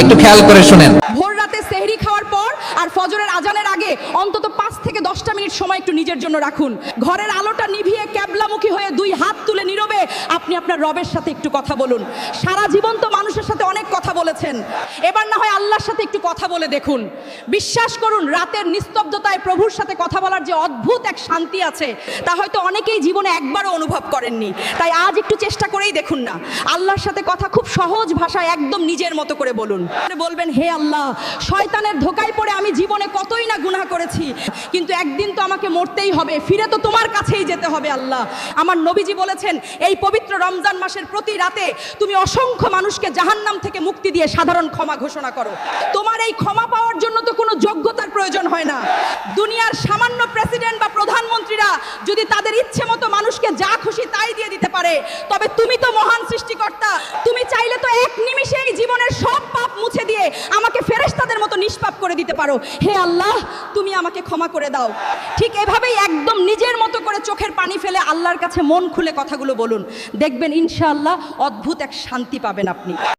একটু খেয়াল করে শুনেন। ভোর রাতে সেহরি খাওয়ার পর আর ফজরের আজানের আগে অন্তত 5 থেকে 10টা মিনিট সময় একটু নিজের জন্য রাখুন। ঘরের আলোটা নিভিয়ে ক্যাবলামুখী হয়ে 2 হাত তুলে নীরবে আপনি আপনার রবের সাথে একটু কথা বলুন। সারা জীবন তো মানুষের সাথে অনেক কথা বলেছেন, এবার না হয় আল্লাহর সাথে একটু কথা বলে দেখুন। বিশ্বাস করুন, রাতের নিস্তব্ধতায় প্রভুর সাথে কথা বলার যে অদ্ভুত এক শান্তি আছে তা হয়তো অনেকেই জীবনে একবারও অনুভব করেননি। তাই আজ একটু চেষ্টা করেই দেখুন না, আল্লাহর সাথে কথা খুব সহজ ভাষায় একদম নিজের মতো করে বলুন। বলবেন, হে আল্লাহ, শয়তানের ধোকায় পড়ে আমি জীবনে কতই না গুনাহ করেছি, কিন্তু একদিন তো আমাকে মরতেই হবে, ফিরে তো তোমার কাছেই যেতে হবে। আল্লাহ, আমার নবীজি বলেছেন, এই পবিত্র রমজান মাসের প্রতি রাতে তুমি অসংখ্য মানুষকে জাহান্নাম থেকে মুক্তি দিয়ে সাধারণ ক্ষমা ঘোষণা করো। তোমার এই ক্ষমা পাওয়ার জন্য তো কোনো যোগ্যতার প্রয়োজন হয় না। দুনিয়ার সামান্য প্রেসিডেন্ট বা প্রধানমন্ত্রীরা যদি তাদের ইচ্ছে মতো মানুষকে যা খুশি তাই দিয়ে দিতে পারে, তবে তুমি তো মহান সৃষ্টিকর্তা, তুমি চাইলে তো এক নিমিষে এই জীবনের সব পাপ মুছে দিয়ে আমাকে ফেরেশতাদের মতো নিষ্পাপ করে দিতে পারো। হে আল্লাহ, তুমি আমাকে ক্ষমা করে দাও। ঠিক এভাবেই একদম নিজের মতো করে চোখের পানি ফেলে আল্লাহর কাছে মন খুলে কথাগুলো বলুন, দেখবেন ইনশাআল্লাহ অদ্ভুত এক শান্তি পাবেন আপনি।